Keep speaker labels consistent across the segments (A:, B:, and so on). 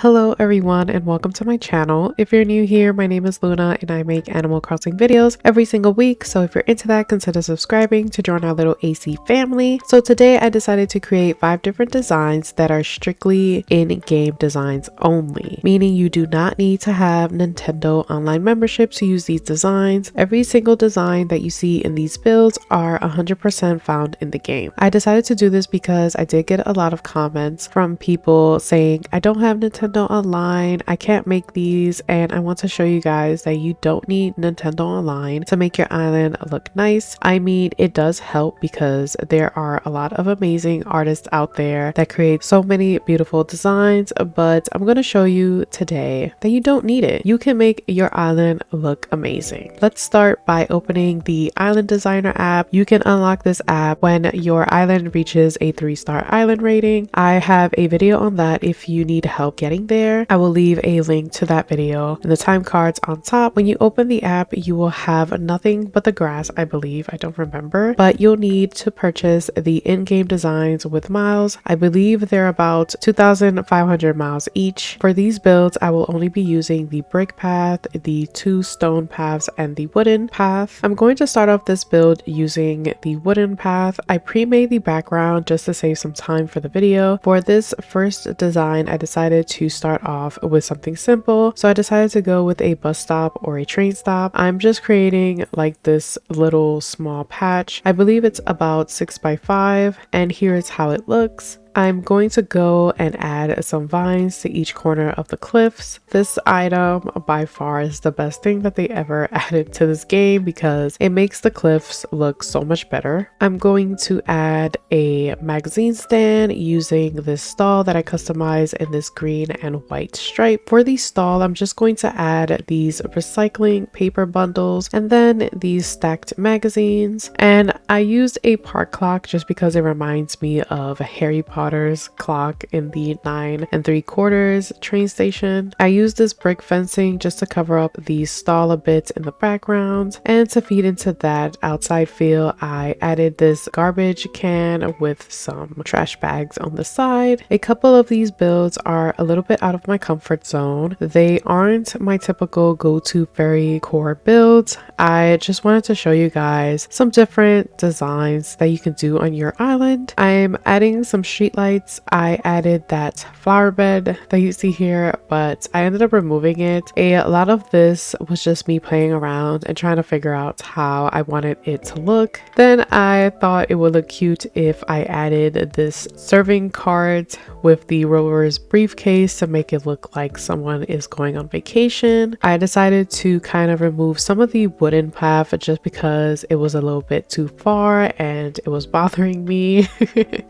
A: Hello everyone and welcome to my channel. If you're new here, my name is Luna and I make Animal Crossing videos every single week. So if you're into that, consider subscribing to join our little AC family. So today I decided to create 5 different designs that are strictly in-game designs only, meaning you do not need to have Nintendo Online membership to use these designs. Every single design that you see in these builds are 100% found in the game. I decided to do this because I did get a lot of comments from people saying, I don't have Nintendo Online, I can't make these, and I want to show you guys that you don't need Nintendo Online to make your island look nice. I mean, it does help because there are a lot of amazing artists out there that create so many beautiful designs, but I'm going to show you today that you don't need it. You can make your island look amazing. Let's start by opening the Island Designer app. You can unlock this app when your island reaches a 3-star island rating. I have a video on that if you need help getting there. I will leave a link to that video in the time cards on top. When you open the app, you will have nothing but the grass, I believe. I don't remember, but you'll need to purchase the in-game designs with miles. I believe they're about 2,500 miles each. For these builds, I will only be using the brick path, the 2 stone paths, and the wooden path. I'm going to start off this build using the wooden path. I pre-made the background just to save some time for the video. For this first design, I decided to start off with something simple, so I decided to go with a bus stop or a train stop. I'm just creating like this little small patch. I believe it's about 6 by 5, and here is how it looks. I'm going to go and add some vines to each corner of the cliffs. This item by far is the best thing that they ever added to this game because it makes the cliffs look so much better. I'm going to add a magazine stand using this stall that I customized in this green and white stripe. For the stall, I'm just going to add these recycling paper bundles and then these stacked magazines. And I used a park clock just because it reminds me of Harry Potter's clock in the 9 3/4 train station. I used this brick fencing just to cover up the stall a bit in the background, and to feed into that outside feel, I added this garbage can with some trash bags on the side. A couple of these builds are a little bit out of my comfort zone. They aren't my typical go-to fairy core builds. I just wanted to show you guys some different designs that you can do on your island. I'm adding some street lights. I added that flower bed that you see here, but I ended up removing it. A lot of this was just me playing around and trying to figure out how I wanted it to look. Then I thought it would look cute if I added this serving cart with the rower's briefcase to make it look like someone is going on vacation. I decided to kind of remove some of the wooden path just because it was a little bit too far and it was bothering me.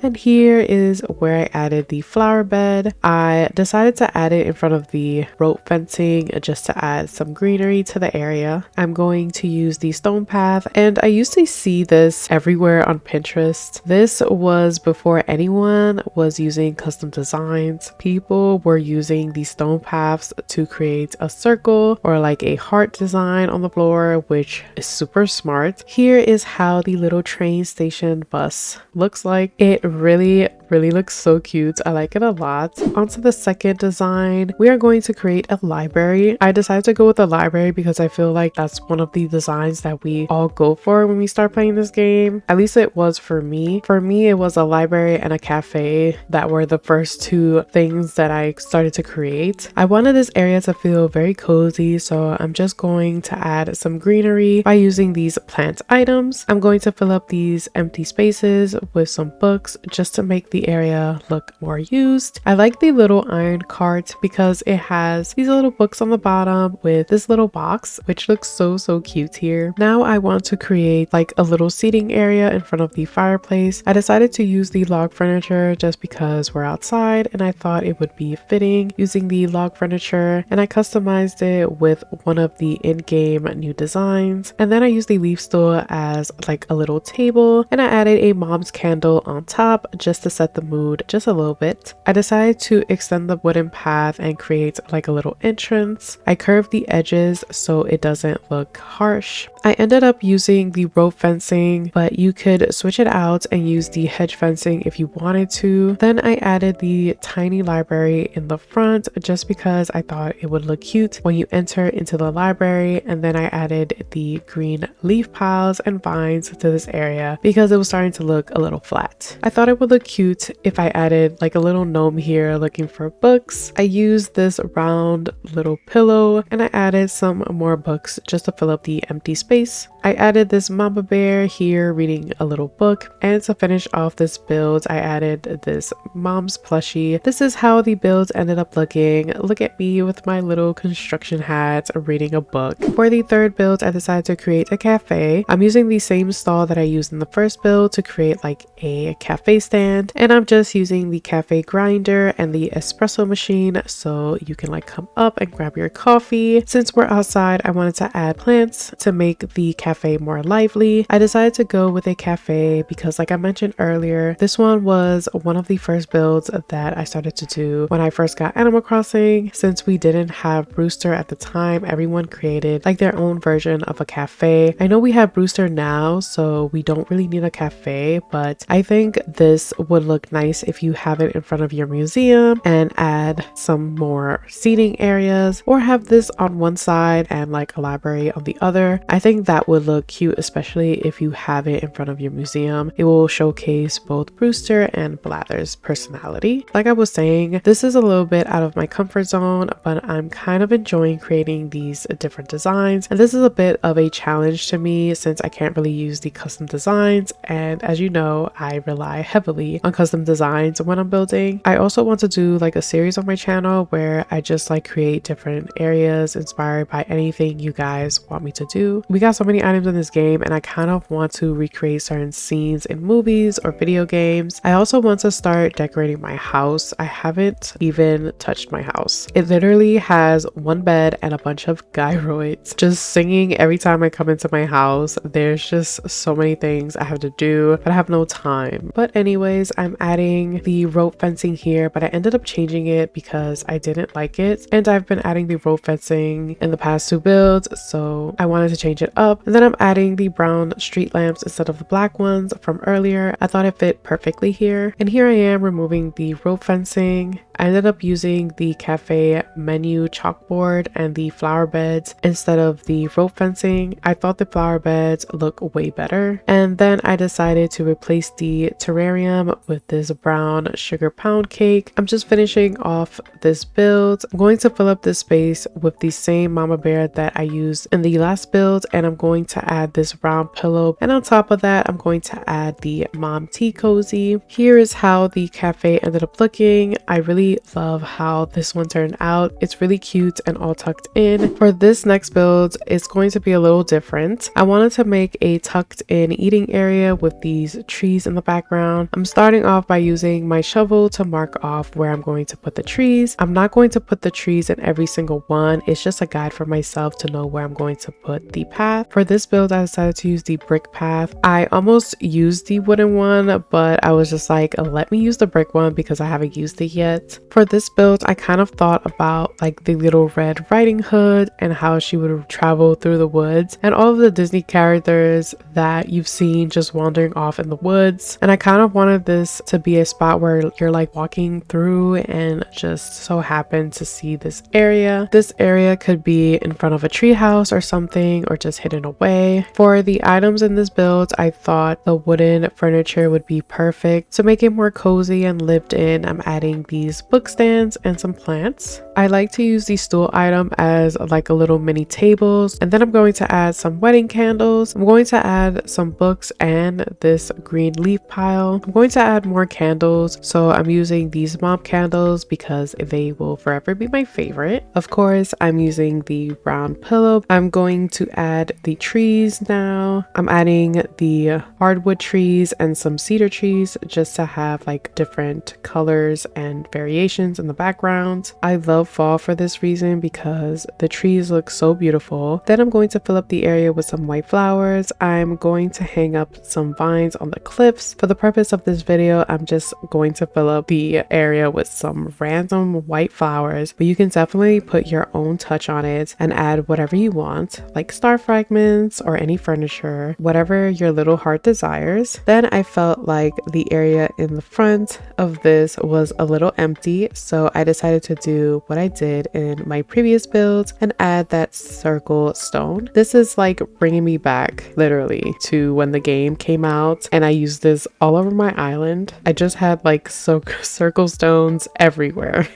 A: And here is where I added the flower bed. I decided to add it in front of the rope fencing just to add some greenery to the area. I'm going to use the stone path, and I used to see this everywhere on Pinterest. This was before anyone was using custom designs. People were using the stone paths to create a circle or like a heart design on the floor, which is super smart. Here is how the little train station bus looks like. It really looks so cute. I like it a lot. Onto the second design, we are going to create a library. I decided to go with a library because I feel like that's one of the designs that we all go for when we start playing this game. At least it was for me. For me, it was a library and a cafe that were the first 2 things that I started to create. I wanted this area to feel very cozy, so I'm just going to add some greenery by using these plant items. I'm going to fill up these empty spaces with some books just to make the area look more used. I like the little iron cart because it has these little books on the bottom with this little box, which looks so cute here. Now I want to create like a little seating area in front of the fireplace. I decided to use the log furniture just because we're outside and I thought it would be fitting using the log furniture, and I customized it with one of the in-game new designs. And then I used the leaf stool as like a little table, and I added a mom's candle on top just to set the the mood just a little bit. I decided to extend the wooden path and create like a little entrance. I curved the edges so it doesn't look harsh. I ended up using the rope fencing, but you could switch it out and use the hedge fencing if you wanted to. Then I added the tiny library in the front just because I thought it would look cute when you enter into the library. And then I added the green leaf piles and vines to this area because it was starting to look a little flat. I thought it would look cute if I added like a little gnome here looking for books. I used this round little pillow and I added some more books just to fill up the empty space. I added this mama bear here reading a little book, and to finish off this build I added this mom's plushie. This is how the build ended up looking. Look at me with my little construction hat reading a book. For the third build I decided to create a cafe. I'm using the same stall that I used in the first build to create like a cafe stand, and I'm just using the cafe grinder and the espresso machine so you can like come up and grab your coffee. Since we're outside I wanted to add plants to make the cafe more lively. I decided to go with a cafe because like I mentioned earlier, this one was one of the first builds that I started to do when I first got Animal Crossing. Since we didn't have Brewster at the time, everyone created like their own version of a cafe. I know we have Brewster now, so we don't really need a cafe, but I think this would look nice if you have it in front of your museum and add some more seating areas, or have this on one side and like a library on the other. I think that would look cute, especially if you have it in front of your museum. It will showcase both Brewster and Blather's personality. Like I was saying, this is a little bit out of my comfort zone, but I'm kind of enjoying creating these different designs, and this is a bit of a challenge to me since I can't really use the custom designs, and as you know, I rely heavily on custom designs when I'm building. I also want to do like a series on my channel where I just like create different areas inspired by anything you guys want me to do. We got so many items in this game and I kind of want to recreate certain scenes in movies or video games. I also want to start decorating my house. I haven't even touched my house. It literally has one bed and a bunch of gyroids just singing every time I come into my house. There's just so many things I have to do, but I have no time. But anyways, I'm adding the rope fencing here, but I ended up changing it because I didn't like it, and I've been adding the rope fencing in the past two builds, so I wanted to change it up. And then I'm adding the brown street lamps instead of the black ones from earlier. I thought it fit perfectly here. And here I am removing the rope fencing. I ended up using the cafe menu chalkboard and the flower beds instead of the rope fencing. I thought the flower beds look way better. And then I decided to replace the terrarium with this brown sugar pound cake. I'm just finishing off this build. I'm going to fill up this space with the same mama bear that I used in the last build, and I'm going to add this round pillow, and on top of that I'm going to add the mom tea cozy. Here is how the cafe ended up looking. I really love how this one turned out. It's really cute and all tucked in. For this next build, it's going to be a little different. I wanted to make a tucked in eating area with these trees in the background. I'm starting off by using my shovel to mark off where I'm going to put the trees. I'm not going to put the trees in every single one. It's just a guide for myself to know where I'm going to put the path. For this build, I decided to use the brick path. I almost used the wooden one, but I was just like, let me use the brick one because I haven't used it yet. For this build, I kind of thought about like the Little Red Riding Hood and how she would travel through the woods, and all of the Disney characters that you've seen just wandering off in the woods. And I kind of wanted this to be a spot where you're like walking through and just so happen to see this area. This area could be in front of a treehouse or something, or just hidden away. For the items in this build, I thought the wooden furniture would be perfect. To make it more cozy and lived in, I'm adding these book stands and some plants. I like to use the stool item as like a little mini tables, and then I'm going to add some wedding candles. I'm going to add some books and this green leaf pile. I'm going to add more candles, so I'm using these mom candles because they will forever be my favorite. Of course, I'm using the round pillow. I'm going to add the trees now. I'm adding the hardwood trees and some cedar trees just to have like different colors and variations in the background. I love fall for this reason because the trees look so beautiful. Then I'm going to fill up the area with some white flowers. I'm going to hang up some vines on the cliffs. For the purpose of this video, I'm just going to fill up the area with some random white flowers, but you can definitely put your own touch on it and add whatever you want, like star fragments or any furniture, whatever your little heart desires. Then I felt like the area in the front of this was a little empty, so I decided to do what I did in my previous builds and add that circle stone. This is like bringing me back literally to when the game came out, and I used this all over my island. I just had like circle stones everywhere.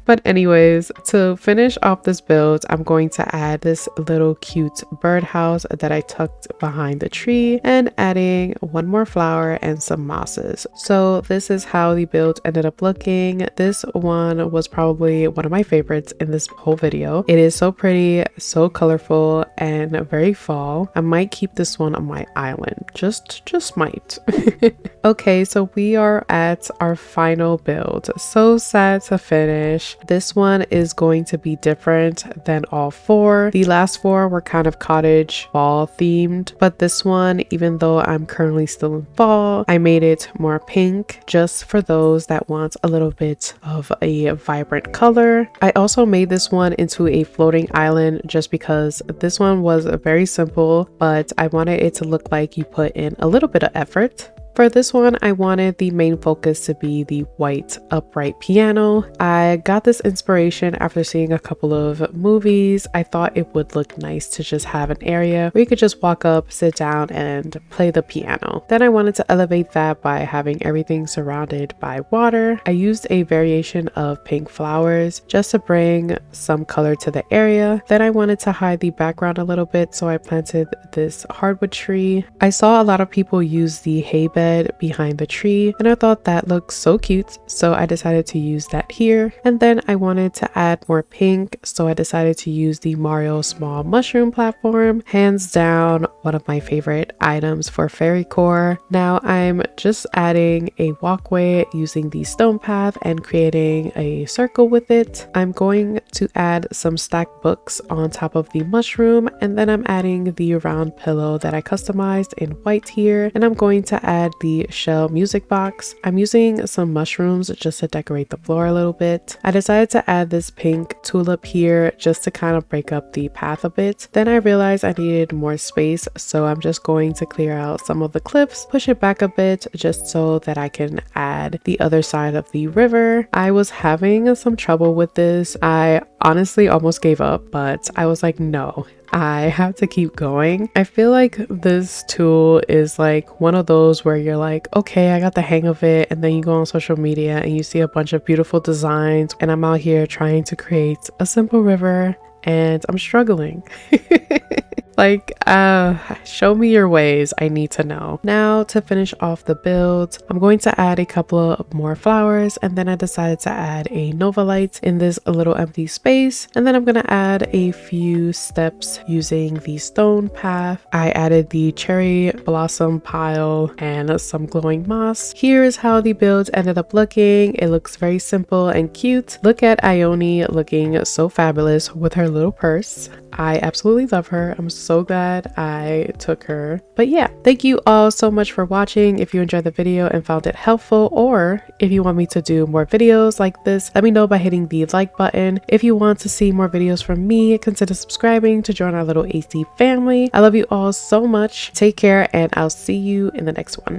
A: But anyways, to finish off this build, I'm going to add this little cute birdhouse that I tucked behind the tree and adding one more flower and some mosses. So this is how the build ended up looking. This one was probably one of my favorites in this whole video. It is so pretty, so colorful, and very fall. I might keep this one on my island. Just might. Okay, so we are at our final build. So sad to finish. This one is going to be different than all four. The last four were kind of cottage fall themed, but this one, even though I'm currently still in fall, I made it more pink just for those that want a little bit of a vibrant color. I also made this one into a floating island just because this one was very simple, but I wanted it to look like you put in a little bit of effort. For this one, I wanted the main focus to be the white upright piano. I got this inspiration after seeing a couple of movies. I thought it would look nice to just have an area where you could just walk up, sit down, and play the piano. Then I wanted to elevate that by having everything surrounded by water. I used a variation of pink flowers just to bring some color to the area. Then I wanted to hide the background a little bit, so I planted this hardwood tree. I saw a lot of people use the hay bed behind the tree, and I thought that looked so cute, so I decided to use that here. And then I wanted to add more pink, so I decided to use the Mario small mushroom platform. Hands down one of my favorite items for fairy core. Now I'm just adding a walkway using the stone path and creating a circle with it. I'm going to add some stacked books on top of the mushroom, and then I'm adding the round pillow that I customized in white here, and I'm going to add the shell music box. I'm using some mushrooms just to decorate the floor a little bit. I decided to add this pink tulip here just to kind of break up the path a bit. Then I realized I needed more space, so I'm just going to clear out some of the cliffs, push it back a bit just so that I can add the other side of the river. I was having some trouble with this. I honestly almost gave up, but I was like, no, I have to keep going. I feel like this tool is like one of those where you're like, okay, I got the hang of it, and then you go on social media and you see a bunch of beautiful designs, and I'm out here trying to create a simple river and I'm struggling. Like, show me your ways. I need to know. Now to finish off the build, I'm going to add a couple of more flowers, and then I decided to add a Nova light in this little empty space, and then I'm going to add a few steps using the stone path. I added the cherry blossom pile and some glowing moss. Here is how the build ended up looking. It looks very simple and cute. Look at Ione looking so fabulous with her little purse. I absolutely love her. I'm so glad I took her. But yeah, thank you all so much for watching. If you enjoyed the video and found it helpful, or if you want me to do more videos like this, let me know by hitting the like button. If you want to see more videos from me, consider subscribing to join our little AC family. I love you all so much. Take care, and I'll see you in the next one.